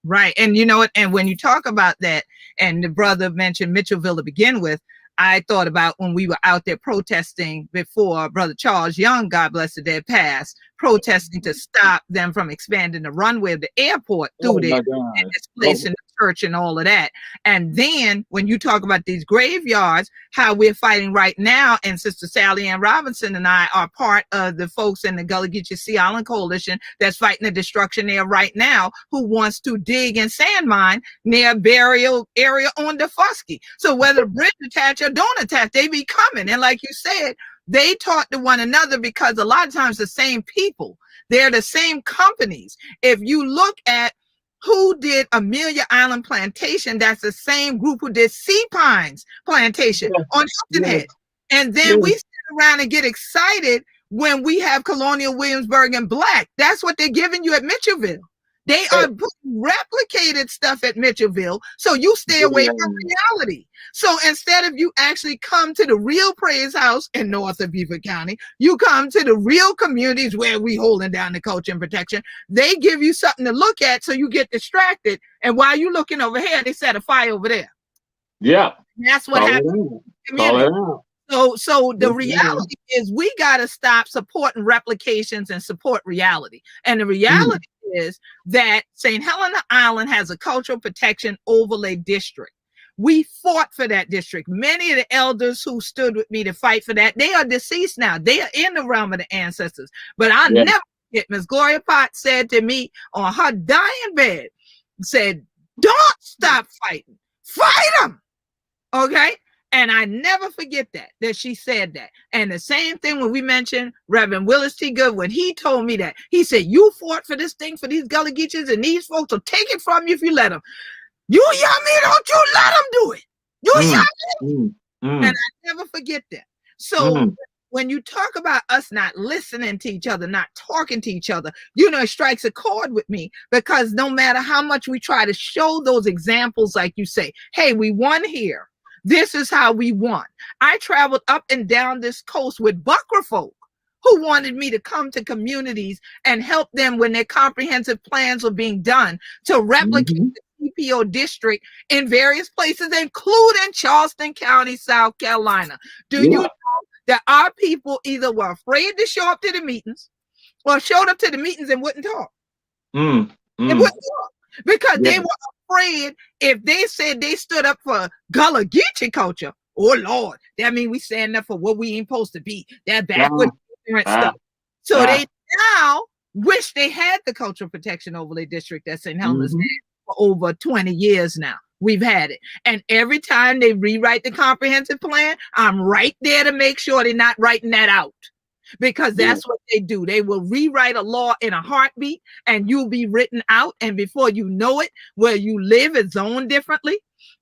Right. And you know what? And when you talk about that, and the brother mentioned Mitchellville to begin with, I thought about when we were out there protesting before Brother Charles Young, God bless the dead, passed, protesting to stop them from expanding the runway of the airport through there and displacing the church and all of that. And then when you talk about these graveyards, how we're fighting right now, and Sister Sally Ann Robinson and I are part of the folks in the Gullah Geechee Sea Island Coalition that's fighting the destruction there right now, who wants to dig and sand mine near burial area on the Fusky. So whether bridge attach or don't attach, they be coming. And like you said, they talk to one another because a lot of times the same people, they're the same companies. If you look at who did Amelia Island Plantation, that's the same group who did Sea Pines Plantation on Hilton Head. And then we sit around and get excited when we have Colonial Williamsburg and Black. That's what they're giving you at Mitchellville. They are replicated stuff at Mitchellville, so you stay away from reality. So instead of you actually come to the real praise house in north of Beaufort County, you come to the real communities where we holding down the culture and protection. They give you something to look at, so you get distracted. And while you're looking over here, they set a fire over there. Yeah, and that's what happens. So the reality is we got to stop supporting replications and support reality. And the reality is that St. Helena Island has a cultural protection overlay district. We fought for that district. Many of the elders who stood with me to fight for that, they are deceased now. They are in the realm of the ancestors. But I never forget, Miss Gloria Potts said to me on her dying bed, said, don't stop fighting. Fight them. Okay? And I never forget that she said that. And the same thing when we mentioned Reverend Willis T. Good, when he told me that, he said, you fought for this thing for these Gullah Geechees, and these folks will take it from you if you let them. You yell me, don't you let them do it. You yell me. And I never forget that. So when you talk about us not listening to each other, not talking to each other, it strikes a chord with me, because no matter how much we try to show those examples, like you say, hey, we won here. This is how we won. I traveled up and down this coast with Buckra folk who wanted me to come to communities and help them when their comprehensive plans were being done to replicate the CPO district in various places, including Charleston County, South Carolina. Do you know that our people either were afraid to show up to the meetings or showed up to the meetings and wouldn't talk? They wouldn't talk because they were afraid if they said they stood up for Gullah Geechee culture. Oh Lord, that means we stand up for what we ain't supposed to be. That backward stuff. So they now wish they had the cultural protection overlay district that's in Helmers for over 20 years now. We've had it. And every time they rewrite the comprehensive plan, I'm right there to make sure they're not writing that out. Because that's what they do. They will rewrite a law in a heartbeat, and you'll be written out. And before you know it, where you live is zoned differently,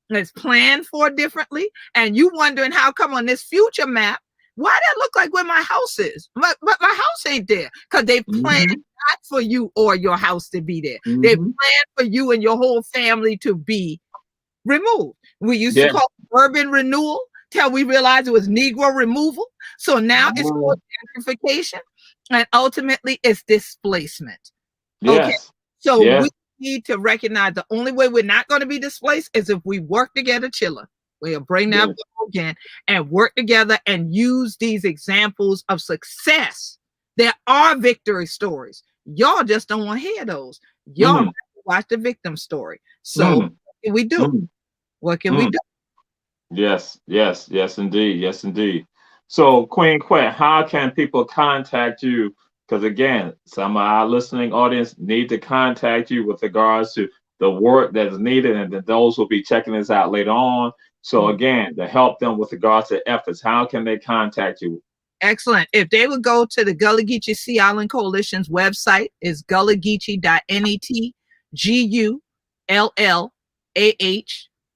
it's planned for differently. And you wondering how come on this future map, why that look like where my house is? But my house ain't there, because they planned not for you or your house to be there. They planned for you and your whole family to be removed. We used to call it urban renewal till we realized it was Negro removal. So now it's called gentrification, and ultimately it's displacement. Okay, so we need to recognize the only way we're not going to be displaced is if we work together, chiller. We'll bring that again and work together and use these examples of success. There are victory stories. Y'all just don't want to hear those. Y'all watch the victim story. So what can we do? What can we do? Yes, indeed. So, Queen Quet, how can people contact you? Because again, some of our listening audience need to contact you with regards to the work that's needed, and then those will be checking this out later on. So again, to help them with regards to efforts, how can they contact you? Excellent. If they would go to the Gullah Geechee Sea Island Coalition's website, is gullahgeechee.net,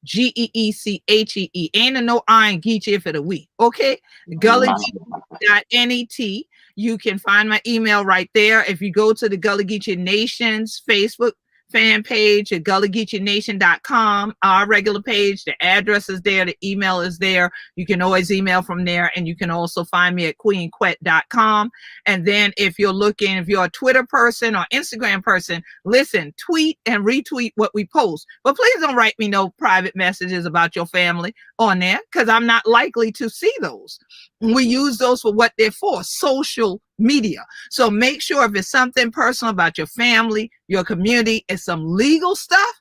GULLAHGEECHEE. Ain't a no I in Geechee if it a we. Okay? gullahgeechee.net. You can find my email right there. If you go to the Gullah Geechee Nation's Facebook fan page at gullahgeecheenation.com, our regular page, the address is there, the email is there. You can always email from there, and you can also find me at queenquet.com. And then if you're a Twitter person or Instagram person, listen, tweet and retweet what we post. But please don't write me no private messages about your family on there, because I'm not likely to see those. We use those for what they're for, social media. So make sure if it's something personal about your family, your community, it's some legal stuff,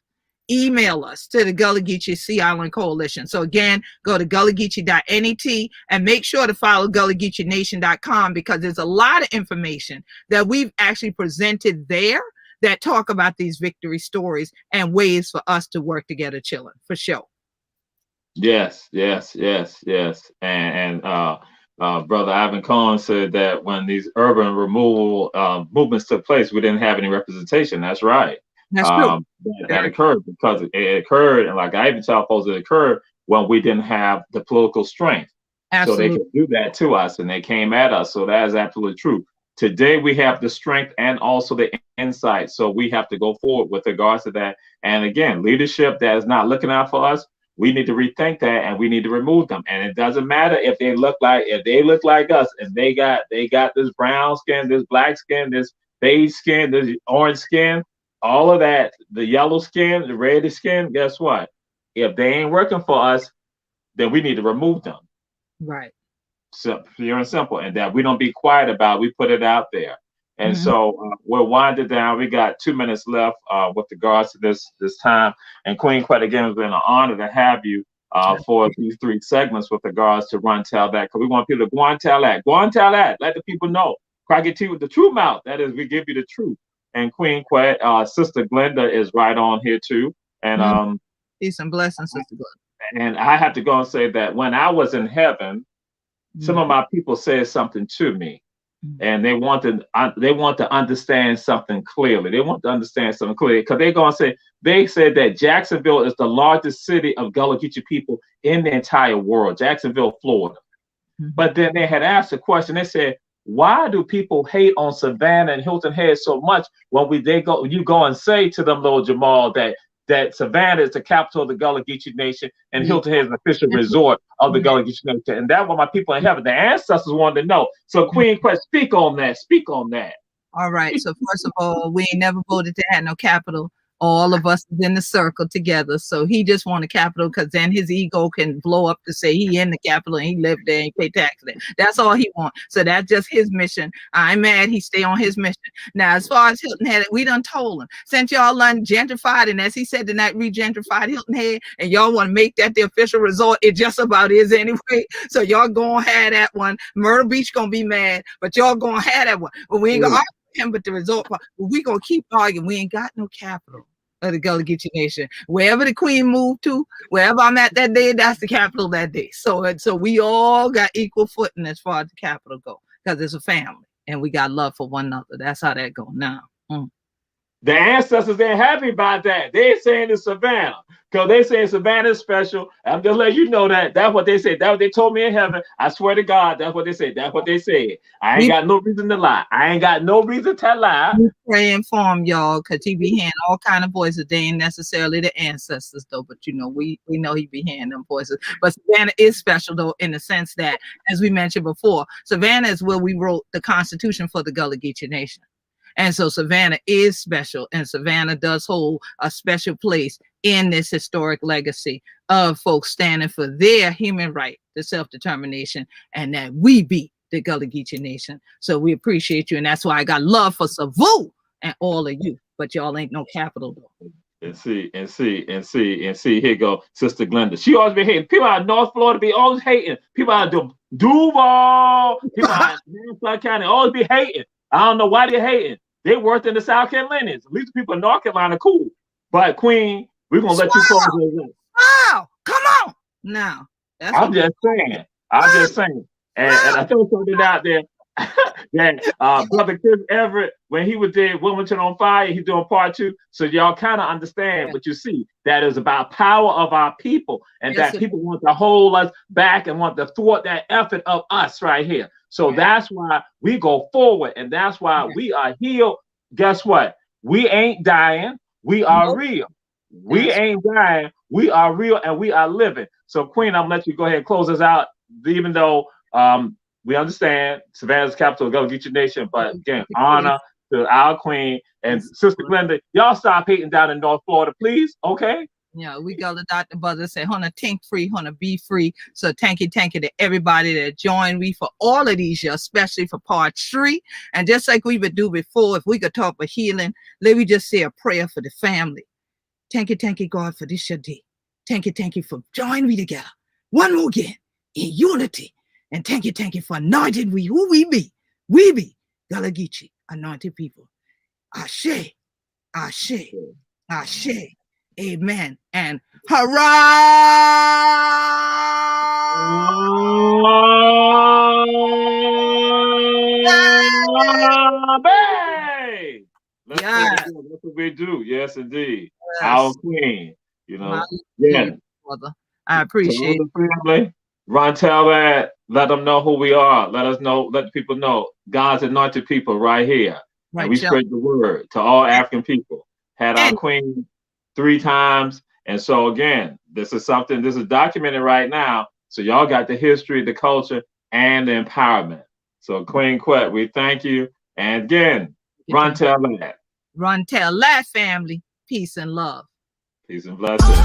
email us to the Gullah Geechee Sea Island Coalition. So again, go to gullahgeechee.net and make sure to follow gullahgeecheenation.com, because there's a lot of information that we've actually presented there that talk about these victory stories and ways for us to work together, chilling, for sure. Yes. And Brother Ivan Cohen said that when these urban removal movements took place, we didn't have any representation. That's right. That's true. That occurred because it occurred, and like I even tell folks, it occurred when we didn't have the political strength. Absolutely. So they could do that to us, and they came at us. So that is absolutely true. Today we have the strength and also the insight. So we have to go forward with regards to that. And again, leadership that is not looking out for us, we need to rethink that, and we need to remove them. And it doesn't matter if they look like us, and they got this brown skin, this black skin, this beige skin, this orange skin, all of that, the yellow skin, the red skin. Guess what? If they ain't working for us, then we need to remove them. Right. So pure and simple, and that we don't be quiet about it, we put it out there. And so we're winding down. We got 2 minutes left with regards to this time. And Queen Quet, again, it's been an honor to have you. for these 3 segments with regards to Run Tell That, because we want people to go and tell that. Go and tell that. Let the people know. Crockett Tea with the true mouth. That is, we give you the truth. And Queen Quet, Sister Glenda is right on here too. And peace and blessings, Sister Glenda. And I have to go and say that when I was in heaven, some of my people said something to me. And they want to understand something clearly. They want to understand something clearly because they're going to say, they said that Jacksonville is the largest city of Gullah Geechee people in the entire world, Jacksonville, Florida. But then they had asked a question. They said, why do people hate on Savannah and Hilton Head so much when you go and say to them, little Jamal, that Savannah is the capital of the Gullah Geechee Nation and Hilton Head is an official resort of the Gullah Geechee Nation. And that's what my people in heaven, the ancestors, wanted to know. So Queen Quet, speak on that. Speak on that. All right. So first of all, we ain't never voted to have no capital. All of us is in the circle together. So he just want a capital because then his ego can blow up to say he in the capital and he lived there and he pay taxes there. That's all he want. So that's just his mission. I'm mad he stay on his mission. Now, as far as Hilton Head, we done told him. Since y'all done gentrified, and as he said tonight, re-gentrified Hilton Head, and y'all want to make that the official resort, it just about is anyway. So y'all gonna have that one. Myrtle Beach gonna be mad, but y'all gonna have that one. But we ain't gonna argue with him, but the resort part, but we gonna keep arguing. We ain't got no capital of the Gullah Geechee Nation. Wherever the Queen moved to, wherever I'm at that day, that's the capital that day. So we all got equal footing as far as the capital go, because it's a family and we got love for one another. That's how that go now. The ancestors ain't happy about that. They saying it's Savannah. Because they saying Savannah is special. I'm just letting you know that. That's what they said. That's what they told me in heaven. I swear to God, that's what they said. That's what they said. I ain't got no reason to lie. I ain't got no reason to lie. We praying for him, y'all, because he be hearing all kind of voices. They ain't necessarily the ancestors, though. But, you know, we know he be hearing them voices. But Savannah is special, though, in the sense that, as we mentioned before, Savannah is where we wrote the Constitution for the Gullah Geechee Nation. And so Savannah is special, and Savannah does hold a special place in this historic legacy of folks standing for their human right to self-determination, and that we be the Gullah Geechee Nation. So we appreciate you, and that's why I got love for Savu and all of you, but y'all ain't no capital though. And see, here go Sister Glenda. She always been hating. People out of North Florida be always hating. People out of Duval, people out of Nassau County always be hating. I don't know why they're hating. They worked in the South Carolinians. At least people in North Carolina cool. But Queen, we're gonna let you close this. Wow, come on now. I'm just saying. And I throw something out there that Brother Chris Everett, when he was there, Wilmington on Fire, he's doing part 2. So y'all kind of understand what you see. That is about power of our people, and that people want to hold us back and want to thwart that effort of us right here. So that's why we go forward, and that's why we are healed. Guess what? We ain't dying. We are real. We ain't dying. We are real, and we are living. So, Queen, I'm gonna let you go ahead and close us out, even though we understand Savannah's capital of Gullah Geechee Nation, but again, honor to our Queen and Sister Glenda. Y'all stop hating down in North Florida, please. Okay. Yeah, we got the Dr. Buzzer say, "Honna tink free, honna be free." So thank you to everybody that joined me for all of these, especially for part 3. And just like we would do before, if we could talk about healing, let me just say a prayer for the family. Thank you, God, for this your day. Thank you for joining me together one more again in unity. And thank you for anointing we who we be. We be Gullah Geechee, anointed people. Ashe, ashe, ashe. Amen and hurrah! That's what we do. Yes, indeed. Yes. Our Queen, you know. Brother. I appreciate it. Family, Run Tell That. Let them know who we are. Let us know. Let the people know God's anointed people right here. Right, and we spread the word to all African people. Had our Queen 3 times. And so again, this is documented right now. So y'all got the history, the culture, and the empowerment. So Queen Quet, we thank you. And again, Run Tell That. Run Tell That, family. Peace and love. Peace and blessings.